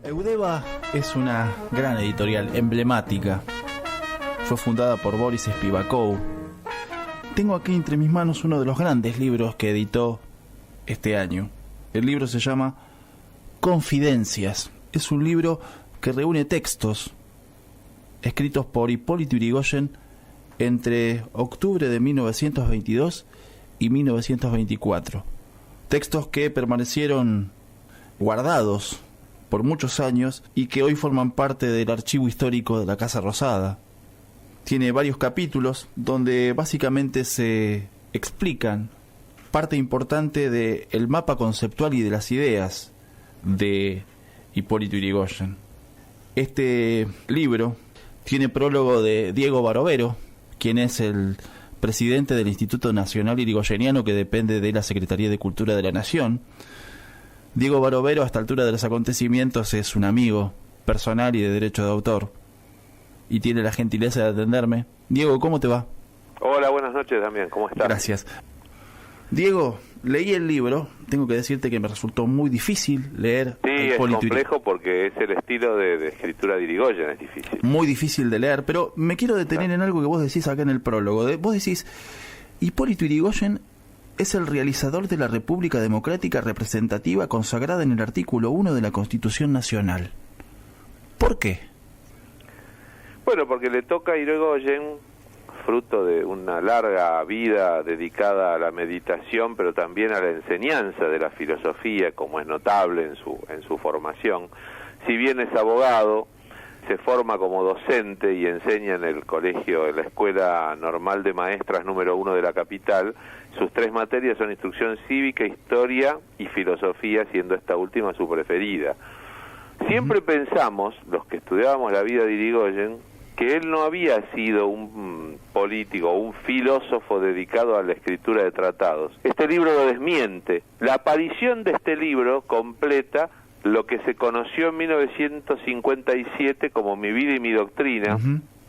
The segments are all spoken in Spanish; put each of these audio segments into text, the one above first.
Eudeva es una gran editorial emblemática. Fue fundada por Boris Spivakov. Tengo aquí entre mis manos uno de los grandes libros que editó este año. El libro se llama Confidencias. Es un libro que reúne textos escritos por Hipólito Yrigoyen entre octubre de 1922 y 1924. Textos que permanecieron guardados por muchos años y que hoy forman parte del archivo histórico de la Casa Rosada. Tiene varios capítulos donde básicamente se explican parte importante del mapa conceptual y de las ideas de Hipólito Yrigoyen. Este libro tiene prólogo de Diego Barovero, quien es el presidente del Instituto Nacional Yrigoyeniano, que depende de la Secretaría de Cultura de la Nación. Diego Barovero, a esta altura de los acontecimientos, es un amigo personal y de derecho de autor, y tiene la gentileza de atenderme. Diego, ¿cómo te va? Hola, buenas noches, Damián, ¿cómo estás? Gracias. Diego, leí el libro, tengo que decirte que me resultó muy difícil leer. Sí, es complejo porque es el estilo de escritura de Yrigoyen, es difícil. Muy difícil de leer, pero me quiero detener en algo que vos decís acá en el prólogo. Vos decís, Hipólito Yrigoyen es el realizador de la República Democrática Representativa consagrada en el artículo 1 de la Constitución Nacional. ¿Por qué? Bueno, porque le toca a Yrigoyen, fruto de una larga vida dedicada a la meditación, pero también a la enseñanza de la filosofía, como es notable en su formación. Si bien es abogado, se forma como docente y enseña en el colegio, en la Escuela Normal de Maestras número 1 de la capital. Sus tres materias son instrucción cívica, historia y filosofía, siendo esta última su preferida. Siempre pensamos, los que estudiábamos la vida de Yrigoyen, que él no había sido un político, un filósofo dedicado a la escritura de tratados. Este libro lo desmiente. La aparición de este libro completa lo que se conoció en 1957 como Mi vida y mi doctrina,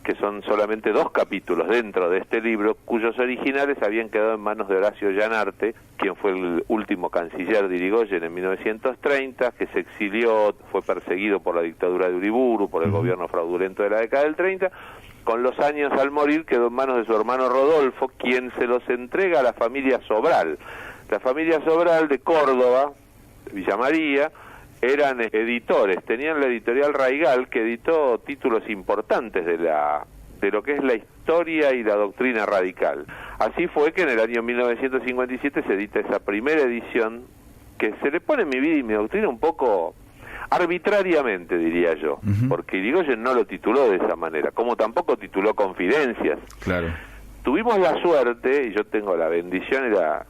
que son solamente 2 capítulos dentro de este libro, cuyos originales habían quedado en manos de Horacio Llanarte, quien fue el último canciller de Yrigoyen en 1930, que se exilió, fue perseguido por la dictadura de Uriburu, por el gobierno fraudulento de la década del 30, con los años al morir quedó en manos de su hermano Rodolfo, quien se los entrega a la familia Sobral. La familia Sobral de Córdoba, Villa María, eran editores, tenían la editorial Raigal, que editó títulos importantes de lo que es la historia y la doctrina radical. Así fue que en el año 1957 se edita esa primera edición, que se le pone Mi vida y mi doctrina un poco arbitrariamente, diría yo, porque Yrigoyen no lo tituló de esa manera, como tampoco tituló Confidencias. Claro. Tuvimos la suerte, y yo tengo la bendición y la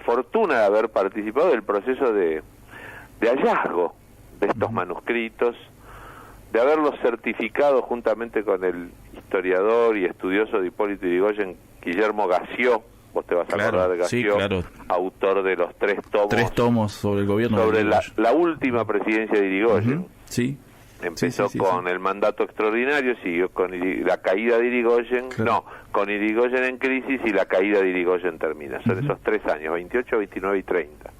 fortuna de haber participado del proceso de hallazgo de estos manuscritos, de haberlos certificado juntamente con el historiador y estudioso de Hipólito Yrigoyen, Guillermo Gació. Vos te vas a acordar de Gació, sí, claro. Autor de los 3 tomos. 3 tomos sobre el gobierno sobre de la última presidencia de Yrigoyen. Sí. Empezó con el mandato extraordinario, siguió con la caída de Yrigoyen, con Yrigoyen en crisis, y la caída de Yrigoyen termina. Son esos 3 años, 28, 29 y 30.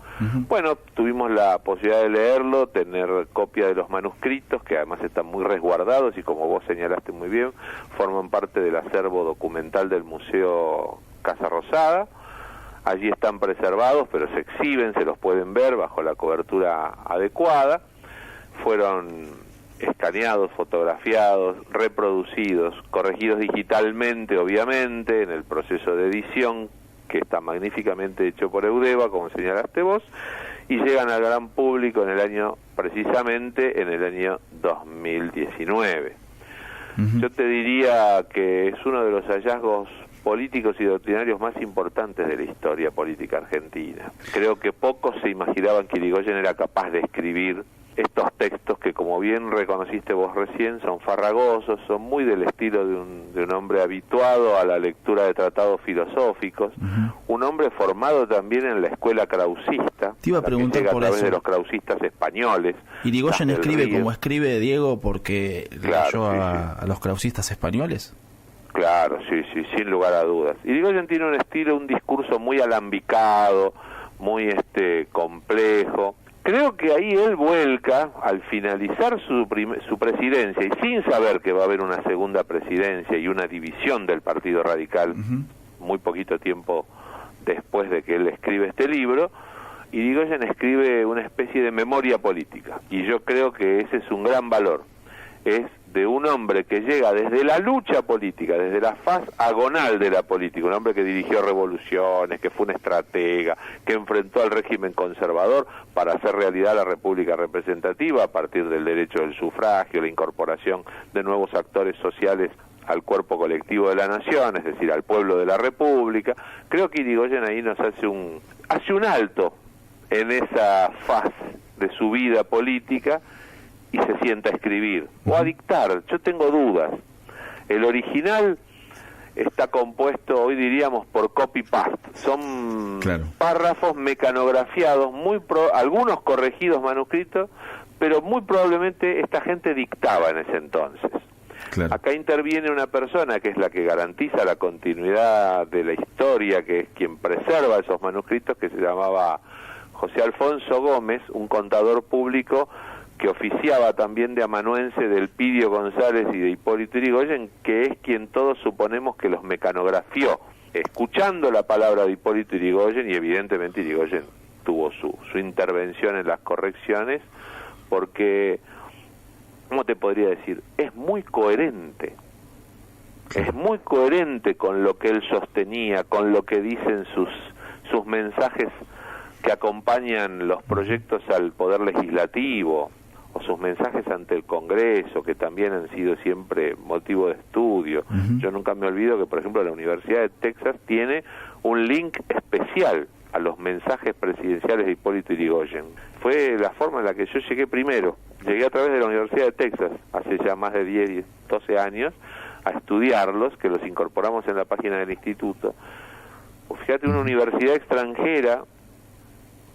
Bueno, tuvimos la posibilidad de leerlo, tener copia de los manuscritos, que además están muy resguardados y, como vos señalaste muy bien, forman parte del acervo documental del Museo Casa Rosada. Allí están preservados, pero se exhiben, se los pueden ver bajo la cobertura adecuada. Fueron escaneados, fotografiados, reproducidos, corregidos digitalmente, obviamente, en el proceso de edición, que está magníficamente hecho por Eudeva, como señalaste vos, y llegan al gran público precisamente en el año 2019. Yo te diría que es uno de los hallazgos políticos y doctrinarios más importantes de la historia política argentina. Creo que pocos se imaginaban que Yrigoyen era capaz de escribir estos textos que, como bien reconociste vos recién, son farragosos, son muy del estilo de un hombre habituado a la lectura de tratados filosóficos, un hombre formado también en la escuela krausista. Te iba a preguntar por eso. A través de los krausistas españoles. ¿Yrigoyen escribe como escribe Diego porque leyó a los krausistas españoles? Claro, sí, sin lugar a dudas. Yrigoyen tiene un estilo, un discurso muy alambicado, muy complejo, creo que ahí él vuelca, al finalizar su presidencia, y sin saber que va a haber una segunda presidencia y una división del Partido Radical, muy poquito tiempo después de que él escribe este libro, Irigoyen escribe una especie de memoria política, y yo creo que ese es un gran valor. Es de un hombre que llega desde la lucha política, desde la faz agonal de la política, un hombre que dirigió revoluciones, que fue un estratega, que enfrentó al régimen conservador para hacer realidad la república representativa a partir del derecho del sufragio, la incorporación de nuevos actores sociales al cuerpo colectivo de la nación, es decir, al pueblo de la república. Creo que Irigoyen ahí nos hace un alto en esa faz de su vida política y se sienta a escribir o a dictar. Yo tengo dudas. El original está compuesto, hoy diríamos, por copy-paste. Son párrafos mecanografiados, algunos corregidos manuscritos, pero muy probablemente esta gente dictaba en ese entonces. Acá interviene una persona que es la que garantiza la continuidad de la historia, que es quien preserva esos manuscritos, que se llamaba José Alfonso Gómez, un contador público que oficiaba también de amanuense de Elpidio González y de Hipólito Yrigoyen, que es quien todos suponemos que los mecanografió, escuchando la palabra de Hipólito Yrigoyen, y evidentemente Yrigoyen tuvo su intervención en las correcciones, porque, ¿cómo te podría decir? Es muy coherente con lo que él sostenía, con lo que dicen sus mensajes que acompañan los proyectos al Poder Legislativo, o sus mensajes ante el Congreso, que también han sido siempre motivo de estudio. Yo nunca me olvido que, por ejemplo, la Universidad de Texas tiene un link especial a los mensajes presidenciales de Hipólito Yrigoyen. Fue la forma en la que yo llegué primero. Llegué a través de la Universidad de Texas, hace ya más de 10, 12 años, a estudiarlos, que los incorporamos en la página del instituto. Fíjate, una universidad extranjera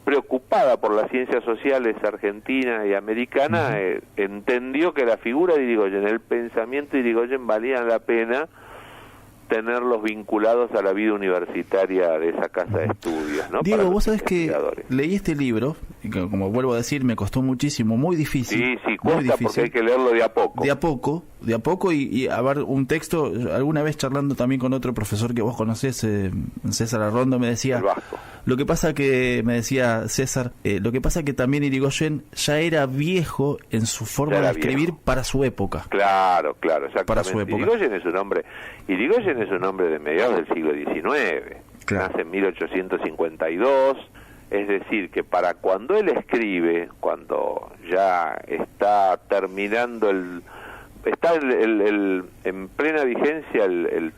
preocupada por las ciencias sociales argentina y americana, entendió que la figura de Yrigoyen, el pensamiento de Yrigoyen valían la pena tenerlos vinculados a la vida universitaria de esa casa de estudios, ¿no? Diego, vos sabés que leí este libro, y que, como vuelvo a decir, me costó muchísimo, muy difícil. Sí, cuesta porque hay que leerlo de a poco. De a poco, y a ver, un texto, alguna vez charlando también con otro profesor que vos conocés, César Arrondo, me decía, lo que pasa que, me decía César, lo que pasa que también Irigoyen ya era viejo en su forma de escribir para su época. Claro, exactamente. Para su época. Irigoyen es un hombre de mediados del siglo XIX, nace en 1852, es decir, que para cuando él escribe, cuando ya está terminando en plena vigencia el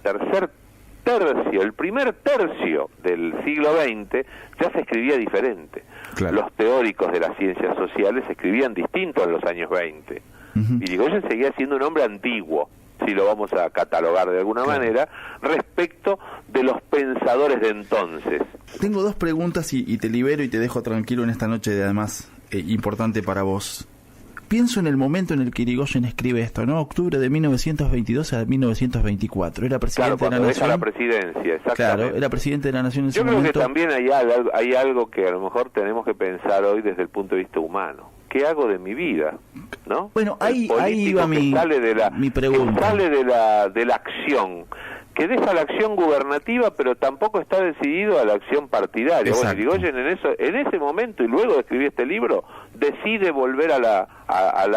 primer tercio del siglo XX, ya se escribía diferente. Los teóricos de las ciencias sociales escribían distinto en los años 20. Irigoyen seguía siendo un hombre antiguo, si lo vamos a catalogar de alguna manera, respecto de los pensadores de entonces. Tengo dos preguntas y te libero y te dejo tranquilo en esta noche, de además importante para vos. Pienso en el momento en el que Irigoyen escribe esto, ¿no? Octubre de 1922 a 1924. Era presidente de la Nación. Deja la presidencia, exactamente. Claro, era presidente de la Nación en ese momento. Yo creo que también hay algo que a lo mejor tenemos que pensar hoy desde el punto de vista humano. ¿Qué hago de mi vida? ¿No? Bueno, ahí iba mi pregunta. Que sale de la acción, que deja la acción gubernativa, pero tampoco está decidido a la acción partidaria. Bueno, Irigoyen en ese momento, y luego de escribir este libro, decide volver a la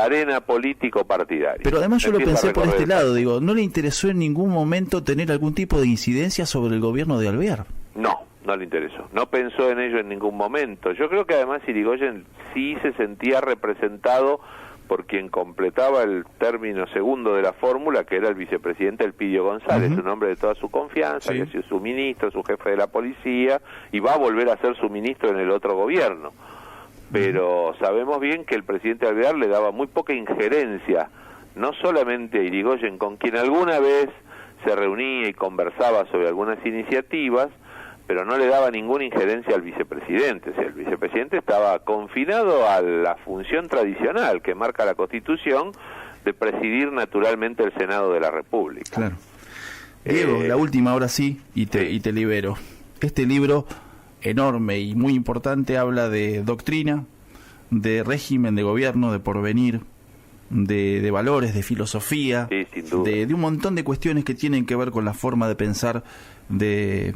arena político-partidaria. Pero además yo lo pensé por este lado, digo, ¿no le interesó en ningún momento tener algún tipo de incidencia sobre el gobierno de Alvear? No le interesó, no pensó en ello en ningún momento. Yo creo que además Irigoyen sí se sentía representado por quien completaba el término segundo de la fórmula, que era el vicepresidente Elpidio González, un hombre de toda su confianza, que ha sido su ministro, su jefe de la policía, y va a volver a ser su ministro en el otro gobierno. Pero sabemos bien que el presidente Alvear le daba muy poca injerencia, no solamente a Irigoyen, con quien alguna vez se reunía y conversaba sobre algunas iniciativas, pero no le daba ninguna injerencia al vicepresidente. O sea, el vicepresidente estaba confinado a la función tradicional que marca la Constitución de presidir naturalmente el Senado de la República. Claro. Diego, la última, ahora sí, y te libero. Este libro, enorme y muy importante, habla de doctrina, de régimen, de gobierno, de porvenir, de valores, de filosofía, sí, sin duda, de un montón de cuestiones que tienen que ver con la forma de pensar de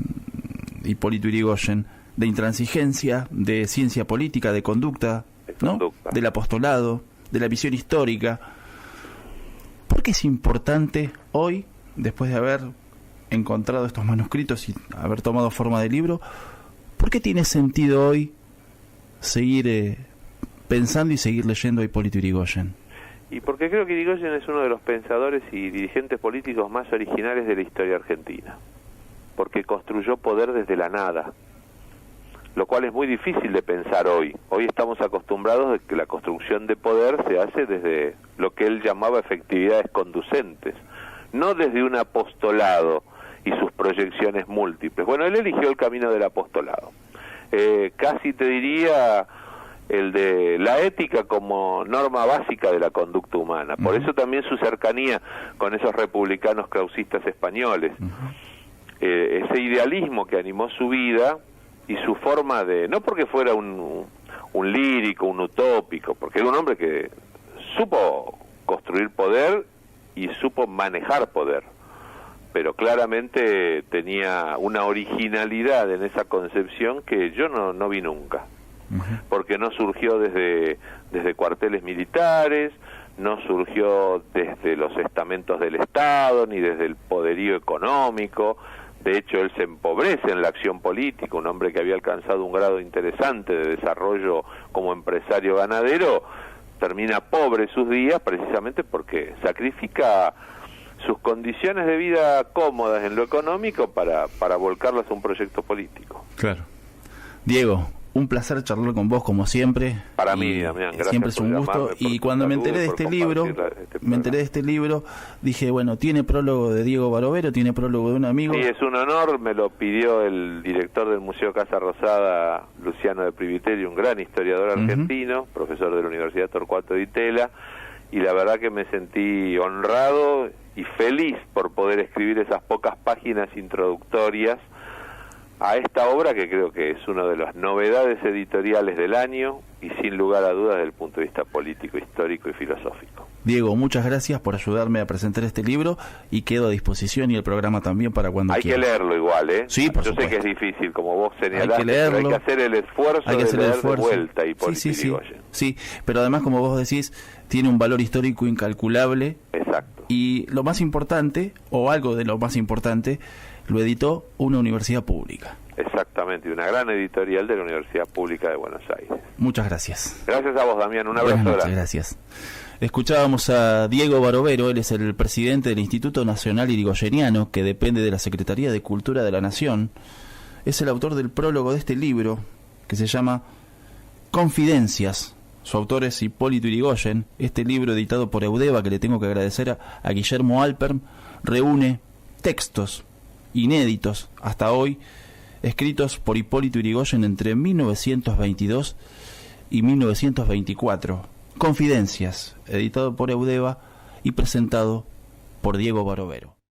Hipólito Yrigoyen, de intransigencia, de ciencia política, de conducta, ¿no? Del apostolado, de la visión histórica. ¿Por qué es importante hoy, después de haber encontrado estos manuscritos y haber tomado forma de libro, por qué tiene sentido hoy seguir pensando y seguir leyendo a Hipólito Yrigoyen? Y porque creo que Yrigoyen es uno de los pensadores y dirigentes políticos más originales de la historia argentina, porque construyó poder desde la nada, lo cual es muy difícil de pensar hoy. Hoy estamos acostumbrados a que la construcción de poder se hace desde lo que él llamaba efectividades conducentes, no desde un apostolado y sus proyecciones múltiples. Bueno, él eligió el camino del apostolado. Casi te diría el de la ética como norma básica de la conducta humana. Por eso también su cercanía con esos republicanos clausistas españoles. Ese idealismo que animó su vida y su forma de, no porque fuera un lírico, un utópico, porque era un hombre que supo construir poder y supo manejar poder, pero claramente tenía una originalidad en esa concepción que yo no vi nunca, porque no surgió desde cuarteles militares, no surgió desde los estamentos del Estado, ni desde el poderío económico. De hecho, él se empobrece en la acción política, un hombre que había alcanzado un grado interesante de desarrollo como empresario ganadero, termina pobre sus días precisamente porque sacrifica sus condiciones de vida cómodas en lo económico para volcarlas a un proyecto político. Claro. Diego, un placer charlar con vos como siempre. Para mí, Damián, gracias. Siempre es un gusto. Y cuando me enteré de este libro, dije, bueno, tiene prólogo de Diego Barovero, tiene prólogo de un amigo. Sí, es un honor, me lo pidió el director del Museo Casa Rosada, Luciano de Privitelli, un gran historiador argentino, profesor de la Universidad Torcuato Di Tella, y la verdad que me sentí honrado y feliz por poder escribir esas pocas páginas introductorias a esta obra que creo que es una de las novedades editoriales del año y sin lugar a dudas desde el punto de vista político, histórico y filosófico. Diego, muchas gracias por ayudarme a presentar este libro y quedo a disposición y el programa también para cuando quiera. Hay que leerlo igual, ¿eh? Sí, por Yo supuesto. sé que es difícil, como vos señalaste, hay que leerlo, pero hay que hacer el esfuerzo de leer de vuelta y por Yrigoyen. Sí, pero además, como vos decís, tiene un valor histórico incalculable. Exacto. Y lo más importante, o algo de lo más importante, lo editó una universidad pública. Exactamente, y una gran editorial de la Universidad Pública de Buenos Aires. Muchas gracias. Gracias a vos, Damián, un abrazo grande. Gracias. Escuchábamos a Diego Barovero, él es el presidente del Instituto Nacional Yrigoyeniano, que depende de la Secretaría de Cultura de la Nación. Es el autor del prólogo de este libro, que se llama Confidencias. Su autor es Hipólito Yrigoyen. Este libro, editado por Eudeva, que le tengo que agradecer a Guillermo Alpern, reúne textos inéditos hasta hoy, escritos por Hipólito Yrigoyen entre 1922 y 1924. Confidencias, editado por Eudeva y presentado por Diego Barovero.